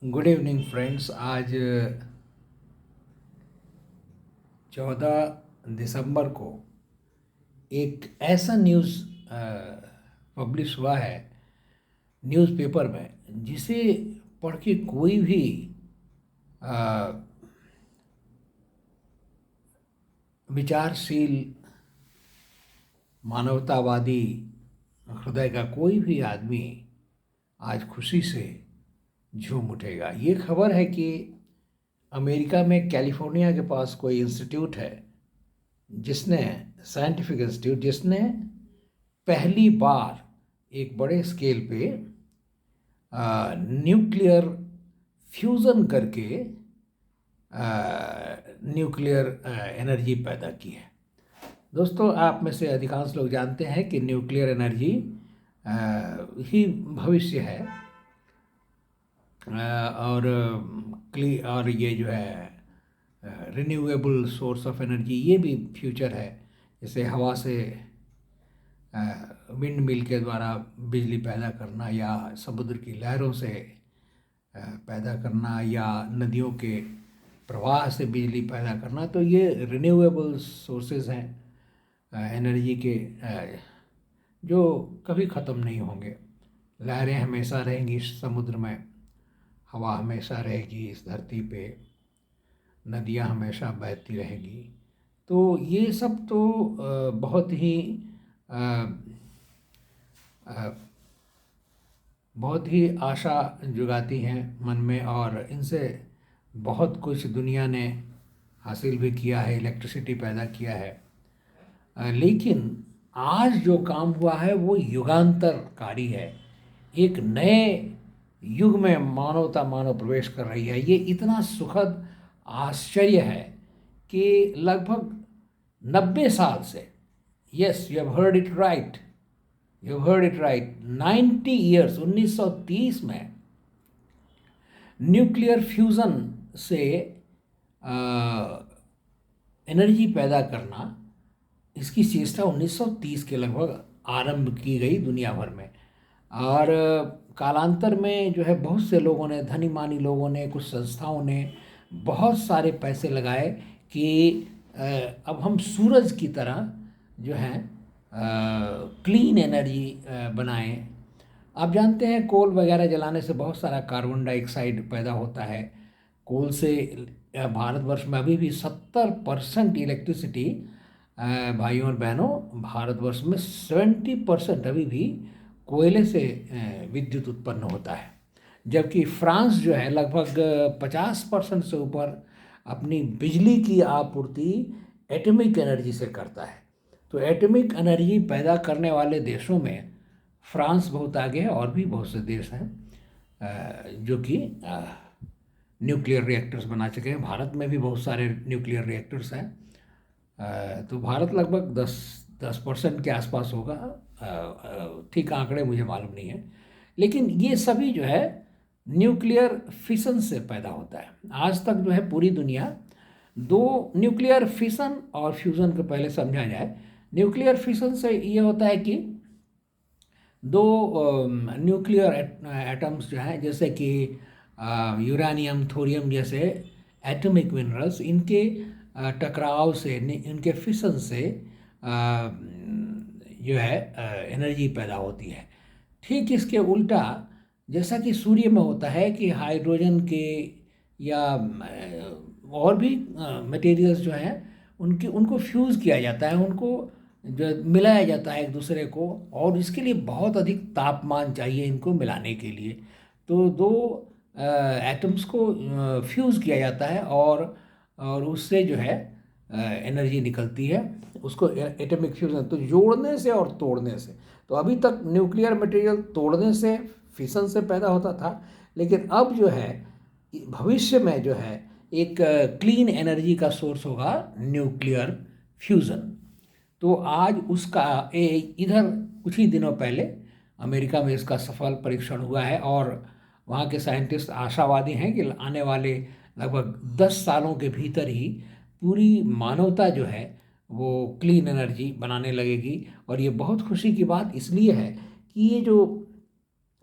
Good evening friends. आज 14 दिसंबर को एक ऐसा न्यूज़ पब्लिश हुआ है न्यूज़पेपर में, जिसे पढ़ के कोई भी अ, विचारशील मानवतावादी हृदय का कोई भी आदमी आज खुशी से झूम उठेगा। ये खबर है कि अमेरिका में कैलिफोर्निया के पास कोई इंस्टीट्यूट है, जिसने साइंटिफिक इंस्टीट्यूट जिसने पहली बार एक बड़े स्केल पे न्यूक्लियर फ्यूज़न करके न्यूक्लियर एनर्जी पैदा की है। दोस्तों, आप में से अधिकांश लोग जानते हैं कि न्यूक्लियर एनर्जी ही भविष्य है। और ये जो है रिन्यूएबल सोर्स ऑफ एनर्जी, ये भी फ्यूचर है। जैसे हवा से विंड मिल के द्वारा बिजली पैदा करना, या समुद्र की लहरों से पैदा करना, या नदियों के प्रवाह से बिजली पैदा करना। तो ये रिन्यूएबल सोर्सेज हैं एनर्जी के, जो कभी ख़त्म नहीं होंगे। लहरें हमेशा रहेंगी इस समुद्र में, हवा हमेशा रहेगी इस धरती पे, नदियाँ हमेशा बहती रहेगी। तो ये सब तो बहुत ही आशा जुगाती हैं मन में, और इनसे बहुत कुछ दुनिया ने हासिल भी किया है, इलेक्ट्रिसिटी पैदा किया है। लेकिन आज जो काम हुआ है वो युगांतरकारी है। एक नए युग में मानव प्रवेश कर रही है। ये इतना सुखद आश्चर्य है कि लगभग 90 साल से, yes, you heard it right, 90 years, 1930 में न्यूक्लियर फ्यूज़न से एनर्जी पैदा करना, इसकी चेष्टा 1930 के लगभग आरंभ की गई दुनिया भर में। और कालांतर में जो है बहुत से लोगों ने, धनी मानी लोगों ने, कुछ संस्थाओं ने बहुत सारे पैसे लगाए कि अब हम सूरज की तरह जो है क्लीन एनर्जी बनाएं। आप जानते हैं कोल वगैरह जलाने से बहुत सारा कार्बन डाइऑक्साइड पैदा होता है। कोल से भारतवर्ष में अभी भी 70% इलेक्ट्रिसिटी, भाइयों और बहनों, भारतवर्ष में 70% अभी भी कोयले से विद्युत उत्पन्न होता है। जबकि फ्रांस जो है लगभग 50% से ऊपर अपनी बिजली की आपूर्ति एटॉमिक एनर्जी से करता है। तो एटॉमिक एनर्जी पैदा करने वाले देशों में फ्रांस बहुत आगे है, और भी बहुत से देश हैं जो कि न्यूक्लियर रिएक्टर्स बना चुके हैं। भारत में भी बहुत सारे न्यूक्लियर रिएक्टर्स हैं। तो भारत लगभग 10% के आसपास होगा। ठीक आंकड़े मुझे मालूम नहीं है, लेकिन ये सभी जो है न्यूक्लियर फिशन से पैदा होता है। आज तक जो है पूरी दुनिया दो, न्यूक्लियर फिशन और फ्यूज़न को पहले समझा जाए। न्यूक्लियर फिशन से ये होता है कि दो न्यूक्लियर एटम्स जो हैं, जैसे कि यूरेनियम, थोरियम जैसे एटॉमिक मिनरल्स, इनके टकराव से, इनके फिशन से जो है एनर्जी पैदा होती है। ठीक इसके उल्टा, जैसा कि सूर्य में होता है कि हाइड्रोजन के या और भी मटेरियल्स जो हैं उनको फ्यूज़ किया जाता है, उनको जो मिलाया जाता है एक दूसरे को, और इसके लिए बहुत अधिक तापमान चाहिए इनको मिलाने के लिए। तो दो एटम्स को फ्यूज़ किया जाता है, और उससे जो है एनर्जी निकलती है, उसको एटॉमिक फ्यूजन। तो जोड़ने से और तोड़ने से, तो अभी तक न्यूक्लियर मटेरियल तोड़ने से, फिशन से पैदा होता था, लेकिन अब जो है भविष्य में जो है एक क्लीन एनर्जी का सोर्स होगा न्यूक्लियर फ्यूज़न। तो आज उसका इधर कुछ ही दिनों पहले अमेरिका में इसका सफल परीक्षण हुआ है, और वहाँ के साइंटिस्ट आशावादी हैं कि आने वाले लगभग 10 सालों के भीतर ही पूरी मानवता जो है वो क्लीन एनर्जी बनाने लगेगी। और ये बहुत खुशी की बात इसलिए है कि ये जो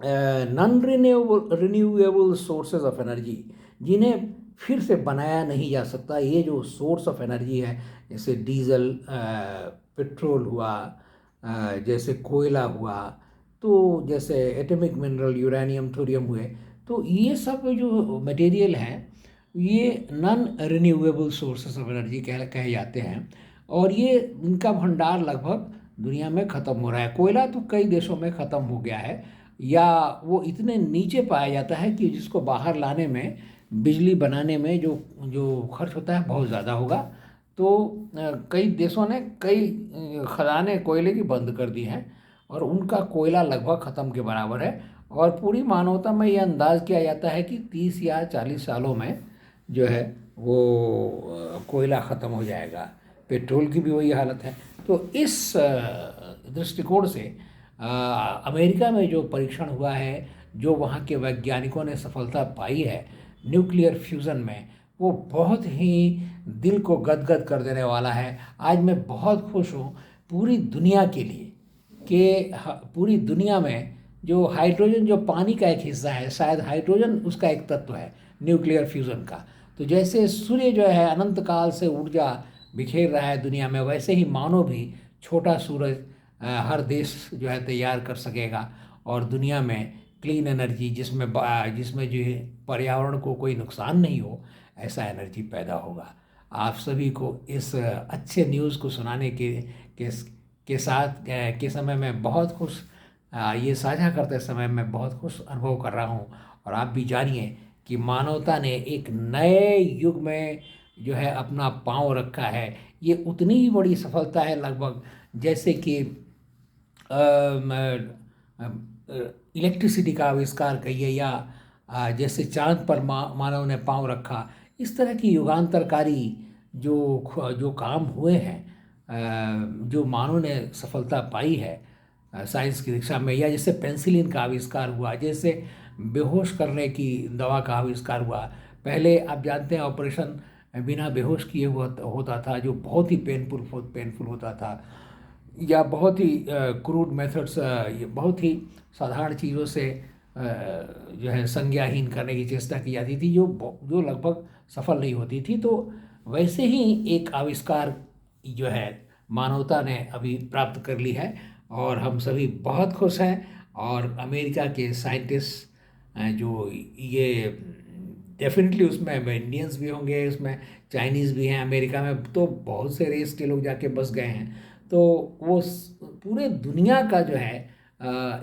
non renewable sources of energy, जिन्हें फिर से बनाया नहीं जा सकता, ये जो सोर्स ऑफ एनर्जी है, जैसे डीजल, पेट्रोल हुआ, जैसे कोयला हुआ, तो जैसे एटॉमिक मिनरल यूरेनियम थोरियम हुए, तो ये सब जो मटेरियल हैं ये non renewable sources of energy कहे जाते हैं। और ये इनका भंडार लगभग दुनिया में ख़त्म हो रहा है। कोयला तो कई देशों में ख़त्म हो गया है, या वो इतने नीचे पाया जाता है कि जिसको बाहर लाने में, बिजली बनाने में जो जो खर्च होता है बहुत ज़्यादा होगा। तो कई देशों ने कई खदानें कोयले की बंद कर दी हैं, और उनका कोयला लगभग ख़त्म के बराबर है। और पूरी मानवता में ये अंदाज़ किया जाता है कि 30 या 40 सालों में जो है वो कोयला ख़त्म हो जाएगा। पेट्रोल की भी वही हालत है। तो इस दृष्टिकोण से अमेरिका में जो परीक्षण हुआ है, जो वहाँ के वैज्ञानिकों ने सफलता पाई है न्यूक्लियर फ्यूज़न में, वो बहुत ही दिल को गदगद कर देने वाला है। आज मैं बहुत खुश हूँ पूरी दुनिया के लिए कि पूरी दुनिया में जो हाइड्रोजन, जो पानी का एक हिस्सा है, शायद हाइड्रोजन उसका एक तत्व है न्यूक्लियर फ्यूज़न का। तो जैसे सूर्य जो है अनंत काल से ऊर्जा बिखेर रहा है दुनिया में, वैसे ही मानव भी छोटा सूरज हर देश जो है तैयार कर सकेगा, और दुनिया में क्लीन एनर्जी, जिसमें जो है पर्यावरण को कोई नुकसान नहीं हो, ऐसा एनर्जी पैदा होगा। आप सभी को इस अच्छे न्यूज़ को सुनाने के के साथ के समय में बहुत खुश, ये साझा करते समय मैं बहुत खुश अनुभव कर रहा हूँ। और आप भी जानिए कि मानवता ने एक नए युग में जो है अपना पाँव रखा है। ये उतनी ही बड़ी सफलता है लगभग जैसे कि इलेक्ट्रिसिटी का आविष्कार कहिए, या जैसे चांद पर मानव ने पाँव रखा। इस तरह की युगांतरकारी जो काम हुए हैं, जो मानव ने सफलता पाई है साइंस की दिशा में, या जैसे पेंसिलिन का आविष्कार हुआ, जैसे बेहोश करने की दवा का आविष्कार हुआ। पहले आप जानते हैं ऑपरेशन बिना बेहोश किए होता था, जो बहुत ही पेनफुल होता था, या बहुत ही क्रूड मेथड्स, ये बहुत ही साधारण चीज़ों से जो है संज्ञाहीन करने की चेष्टा की जाती थी, जो लगभग सफल नहीं होती थी। तो वैसे ही एक आविष्कार जो है मानवता ने अभी प्राप्त कर ली है, और हम सभी बहुत खुश हैं। और अमेरिका के साइंटिस्ट जो ये डेफिनेटली, उसमें इंडियंस भी होंगे, उसमें चाइनीज़ भी हैं। अमेरिका में तो बहुत से रेस के लोग जाके बस गए हैं। तो वो पूरे दुनिया का जो है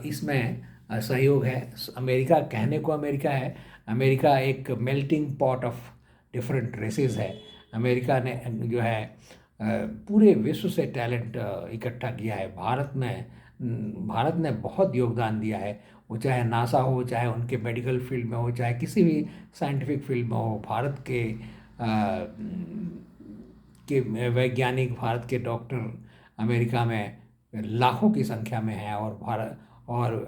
इसमें सहयोग है। अमेरिका कहने को अमेरिका है, अमेरिका एक melting pot of different races है। अमेरिका ने जो है पूरे विश्व से टैलेंट इकट्ठा किया है। भारत ने बहुत योगदान दिया है, वो चाहे नासा हो, चाहे उनके मेडिकल फील्ड में हो, चाहे किसी भी साइंटिफिक फील्ड में हो। भारत के वैज्ञानिक, भारत के डॉक्टर अमेरिका में लाखों की संख्या में हैं, और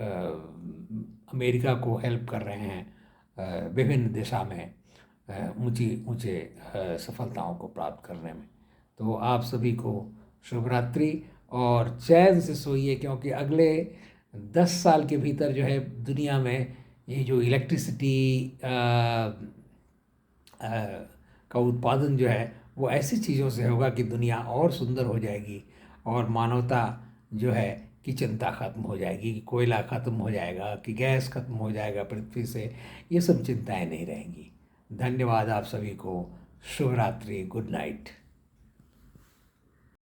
अमेरिका को हेल्प कर रहे हैं विभिन्न दिशा में ऊंचे सफलताओं को प्राप्त करने में। तो आप सभी को शुभ रात्रि, और चैन से सोइए, क्योंकि अगले 10 साल के भीतर जो है दुनिया में ये जो इलेक्ट्रिसिटी का उत्पादन जो है वो ऐसी चीज़ों से होगा कि दुनिया और सुंदर हो जाएगी, और मानवता जो है की चिंता खत्म हो जाएगी कि कोयला खत्म हो जाएगा, कि गैस खत्म हो जाएगा पृथ्वी से। ये सब चिंताएं नहीं रहेंगी। धन्यवाद आप सभी को। शुभ रात्रि, गुड नाइट।